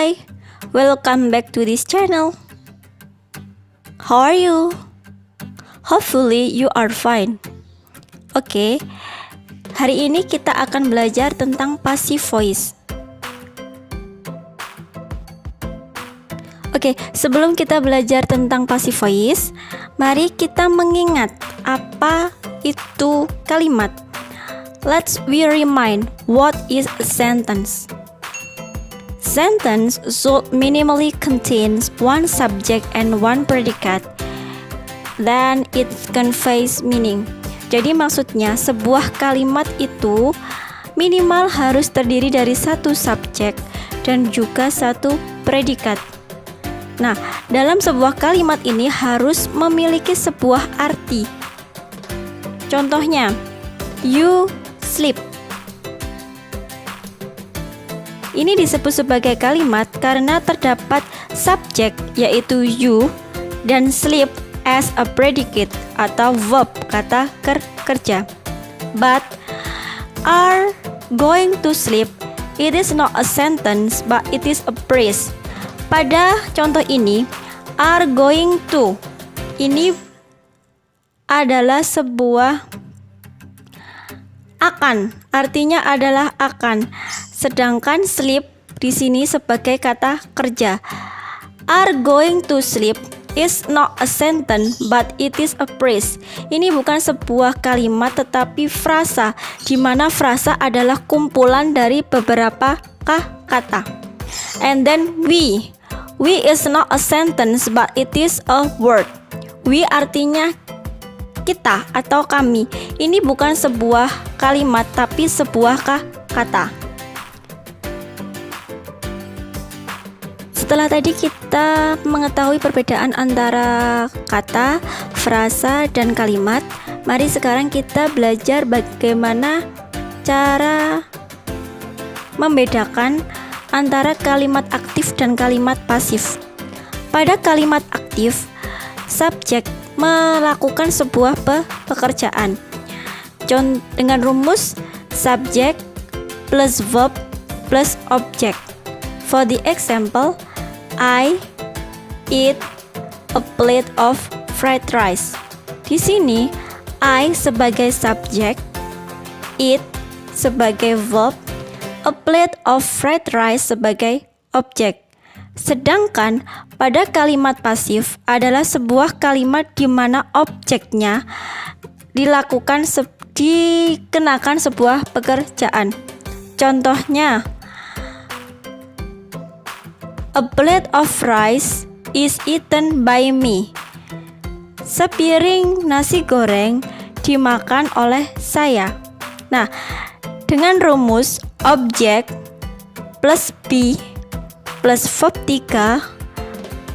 Hi, welcome back to this channel. How are you? Hopefully you are fine. Oke, hari ini kita akan belajar tentang passive voice. Oke, sebelum kita belajar tentang passive voice, mari kita mengingat apa itu kalimat. Let's remind what is a sentence. Sentence should minimally contains one subject and one predicate. Then it conveys meaning. Jadi maksudnya sebuah kalimat itu minimal harus terdiri dari satu subjek dan juga satu predikat. Nah, dalam sebuah kalimat ini harus memiliki sebuah arti. Contohnya, you sleep. Ini disebut sebagai kalimat karena terdapat subjek yaitu you dan sleep as a predicate atau verb kata kerja. But are going to sleep, it is not a sentence but it is a phrase. Pada contoh ini, are going to ini adalah sebuah akan, artinya adalah akan. Sedangkan sleep di sini sebagai kata kerja. Are going to sleep is not a sentence but it is a phrase. Ini bukan sebuah kalimat tetapi frasa, di mana frasa adalah kumpulan dari beberapa kata. And then we is not a sentence but it is a word. We artinya kita atau kami. Ini bukan sebuah kalimat tapi sebuah kata. Setelah tadi kita mengetahui perbedaan antara kata, frasa, dan kalimat, mari sekarang kita belajar bagaimana cara membedakan antara kalimat aktif dan kalimat pasif. Pada kalimat aktif, subjek melakukan sebuah pekerjaan. Dengan rumus subjek plus verb plus object. For the example, I eat a plate of fried rice. Di sini, I sebagai subjek, eat sebagai verb, a plate of fried rice sebagai objek. Sedangkan pada kalimat pasif adalah sebuah kalimat di mana objeknya dikenakan sebuah pekerjaan. Contohnya, a plate of rice is eaten by me. Sepiring nasi goreng dimakan oleh saya. Nah, dengan rumus objek plus be plus verb 3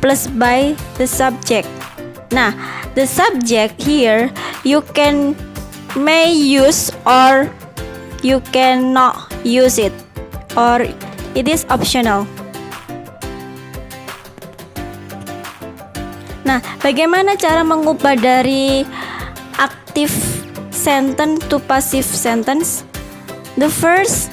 plus by the subject. Nah, the subject here you may use or you cannot use it, or it is optional. Nah, bagaimana cara mengubah dari active sentence to passive sentence? The first,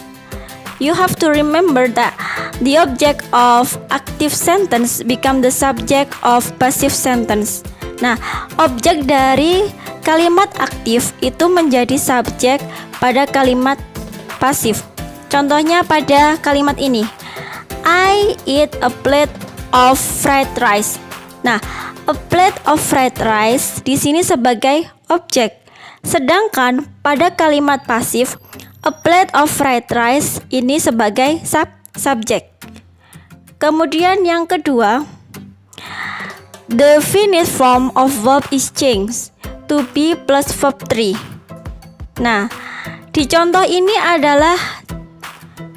you have to remember that the object of active sentence become the subject of passive sentence. Nah, objek dari kalimat aktif itu menjadi subjek pada kalimat pasif. Contohnya pada kalimat ini, I eat a plate of fried rice. Nah, a plate of fried rice di sini sebagai objek. Sedangkan pada kalimat pasif, a plate of fried rice ini sebagai subjek. Kemudian yang kedua, the finished form of verb is changed to be plus verb 3. Nah, di contoh ini adalah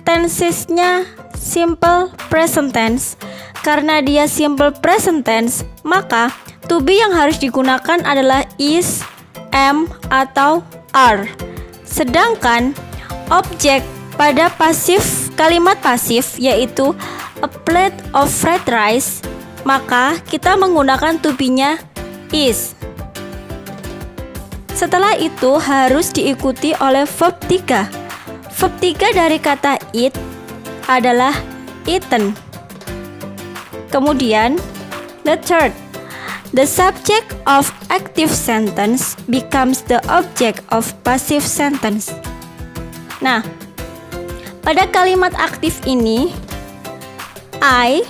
tensesnya simple present tense. Karena dia simple present tense, maka to be yang harus digunakan adalah is, am, atau are. Sedangkan objek pada kalimat pasif yaitu a plate of fried rice, maka kita menggunakan to be-nya is. Setelah itu harus diikuti oleh verb 3. Verb 3 dari kata eat adalah eaten. Kemudian, the third, the subject of active sentence becomes the object of passive sentence. Nah, pada kalimat aktif ini, I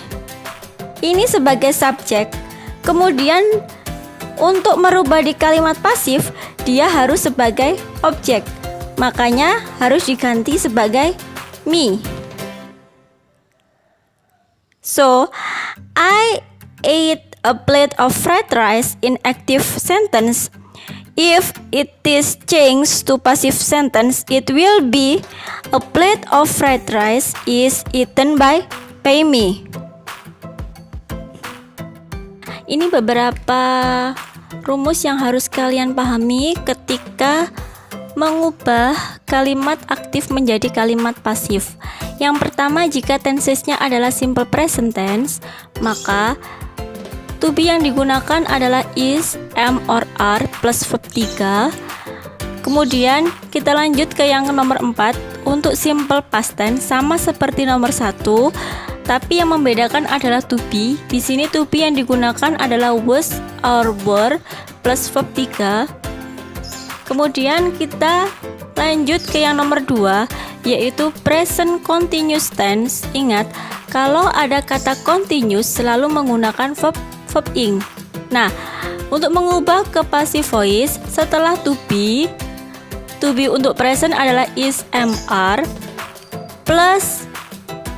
ini sebagai subjek. Kemudian untuk merubah di kalimat pasif, dia harus sebagai objek. Makanya harus diganti sebagai me. So, I ate a plate of fried rice in active sentence. If it is changed to passive sentence, it will be a plate of fried rice is eaten by Payme. Ini beberapa rumus yang harus kalian pahami ketika mengubah kalimat aktif menjadi kalimat pasif. Yang pertama, jika tensesnya adalah simple present tense, maka to be yang digunakan adalah is, am, or are plus verb 3. Kemudian kita lanjut ke yang nomor 4. Untuk simple past tense sama seperti nomor 1, tapi yang membedakan adalah to be. Di sini to be yang digunakan adalah was or were plus verb 3. Kemudian kita lanjut ke yang nomor 2, yaitu present continuous tense. Ingat, kalau ada kata continuous selalu menggunakan verb ing. Nah, untuk mengubah ke passive voice setelah to be untuk present adalah is, am, are plus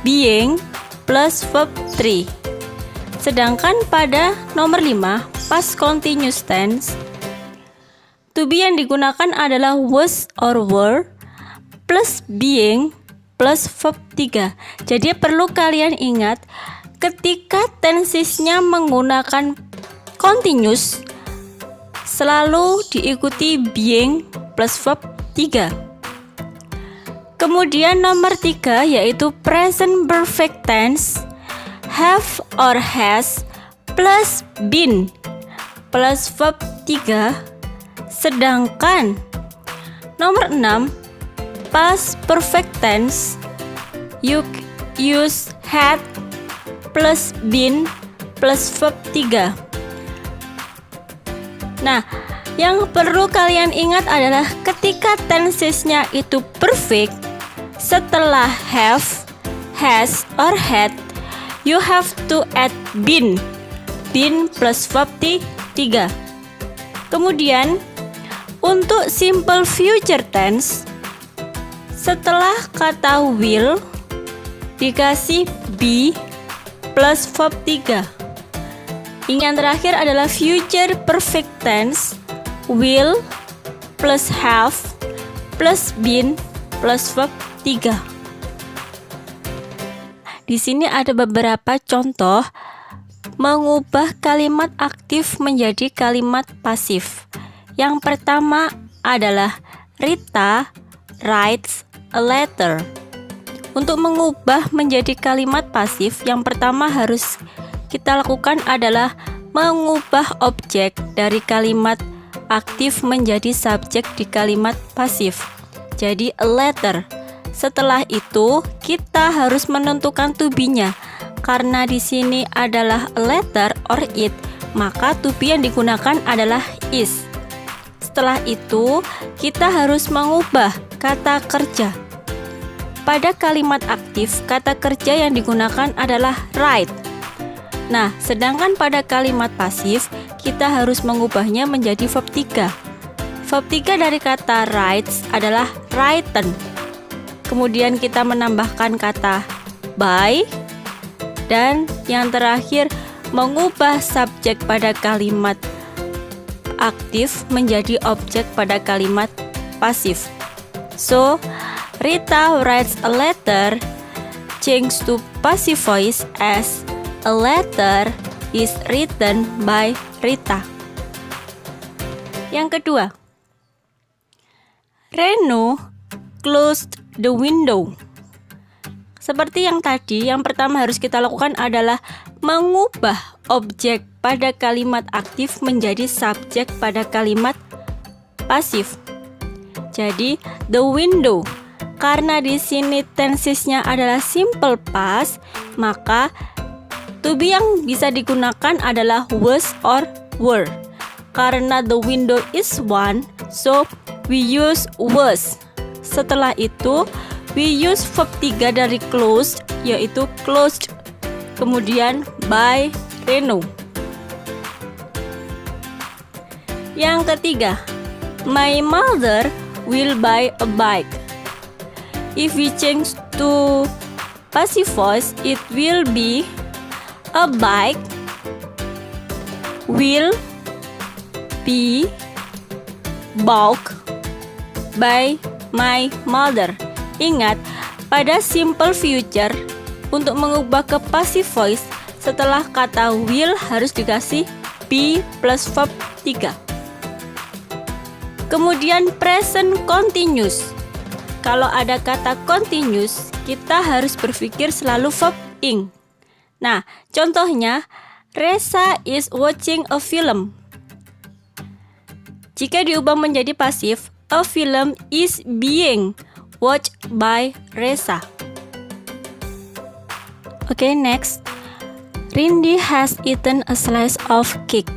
being plus verb 3. Sedangkan pada nomor 5, past continuous tense, to be yang digunakan adalah was or were plus being plus verb 3. Jadi perlu kalian ingat, ketika tensesnya menggunakan continuous selalu diikuti being plus verb 3. Kemudian nomor 3 yaitu present perfect tense, have or has plus been plus verb 3. Sedangkan nomor 6 past perfect tense, you use had plus been plus verb 3. Nah, yang perlu kalian ingat adalah ketika tensesnya itu perfect, setelah have, has, or had, you have to add been plus verb 3. Kemudian untuk simple future tense, setelah kata will dikasih be plus verb 3. Yang terakhir adalah future perfect tense, will plus have plus been plus verb 3. Di sini ada beberapa contoh mengubah kalimat aktif menjadi kalimat pasif. Yang pertama adalah Rita writes a letter. Untuk mengubah menjadi kalimat pasif, yang pertama harus kita lakukan adalah mengubah objek dari kalimat aktif menjadi subjek di kalimat pasif. Jadi a letter. Setelah itu kita harus menentukan to be-nya. Karena di sini adalah a letter or it, maka to be yang digunakan adalah is. Setelah itu kita harus mengubah kata kerja. Pada kalimat aktif, kata kerja yang digunakan adalah write. Nah, sedangkan pada kalimat pasif, kita harus mengubahnya menjadi verb 3. Verb 3 dari kata writes adalah written. Kemudian kita menambahkan kata by. Dan yang terakhir, mengubah subjek pada kalimat aktif menjadi objek pada kalimat pasif. So, Rita writes a letter change to passive voice as a letter is written by Rita. Yang kedua, Reno closed the window. Seperti yang tadi, yang pertama harus kita lakukan adalah mengubah objek pada kalimat aktif menjadi subjek pada kalimat pasif. Jadi, the window. Karena di sini tensesnya adalah simple past, maka To be yang bisa digunakan adalah was or were. Karena the window is one, so we use was. Setelah itu, we use verb 3 dari closed, yaitu closed. Kemudian by Reno. Yang ketiga, my mother will buy a bike. If we change to passive voice, it will be a bike will be bought by my mother. Ingat, pada simple future, untuk mengubah ke passive voice, setelah kata will harus dikasih be plus verb 3. Kemudian present continuous. Kalau ada kata continuous, kita harus berpikir selalu verb ing. Nah, contohnya, Reza is watching a film. Jika diubah menjadi pasif, a film is being watched by Reza. Oke, next. Rindy has eaten a slice of cake.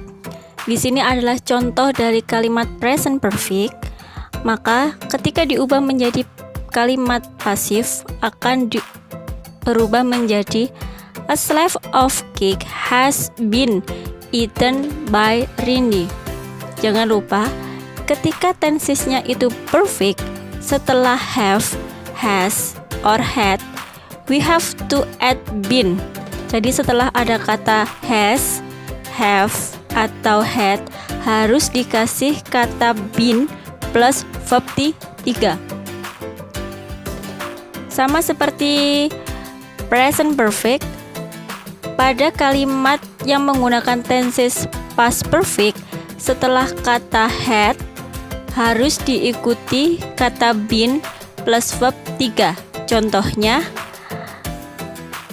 Di sini adalah contoh dari kalimat present perfect. Maka ketika diubah menjadi kalimat pasif akan berubah menjadi a slice of cake has been eaten by Rindy. Jangan lupa, ketika tensesnya itu perfect, setelah have, has, or had, we have to add been. Jadi setelah ada kata has, have, atau had, harus dikasih kata been plus verb 3. Sama seperti present perfect, pada kalimat yang menggunakan tenses past perfect, setelah kata had harus diikuti kata been plus verb 3. Contohnya,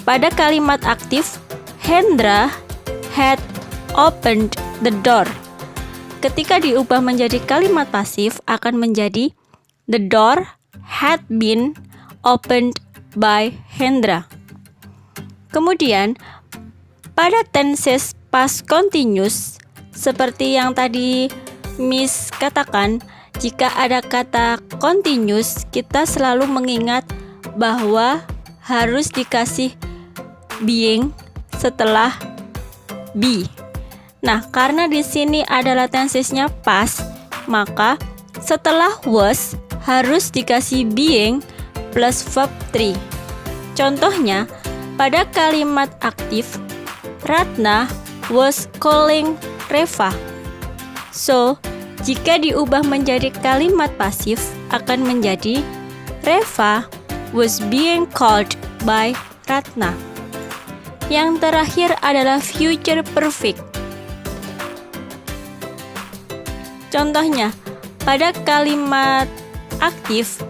pada kalimat aktif, Hendra had opened the door. Ketika diubah menjadi kalimat pasif akan menjadi the door had been opened by Hendra. Kemudian pada tenses past continuous, seperti yang tadi Miss katakan, jika ada kata continuous, kita selalu mengingat bahwa harus dikasih being setelah be. Nah, karena di sini adalah tensesnya past, maka setelah was harus dikasih being plus verb 3. Contohnya, pada kalimat aktif, Ratna was calling Reva. So, jika diubah menjadi kalimat pasif akan menjadi Reva was being called by Ratna. Yang terakhir adalah future perfect. Contohnya, pada kalimat aktif,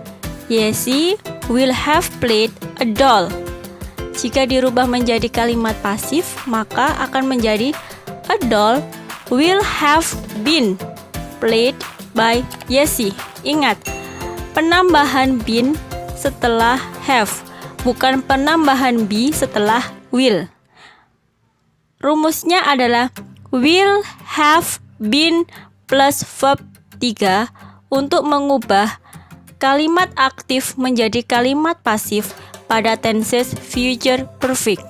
Yesi will have played a doll. Jika dirubah menjadi kalimat pasif, maka akan menjadi a doll will have been played by Yesi. Ingat, penambahan been setelah have, bukan penambahan be setelah will. Rumusnya adalah will have been plus verb 3 untuk mengubah kalimat aktif menjadi kalimat pasif pada tenses future perfect.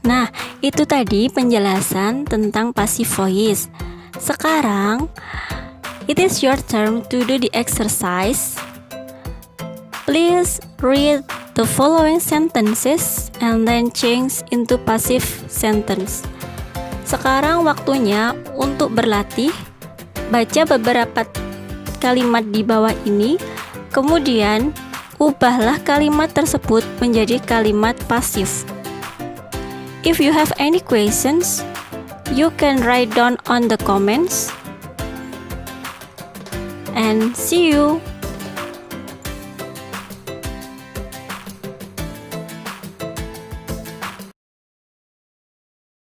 Nah, itu tadi penjelasan tentang passive voice. Sekarang, it is your turn to do the exercise. Please read the following sentences and then change into passive sentence. Sekarang waktunya untuk berlatih. Baca beberapa kalimat di bawah ini, kemudian ubahlah kalimat tersebut menjadi kalimat pasif. If you have any questions, you can write down on the comments. And see you.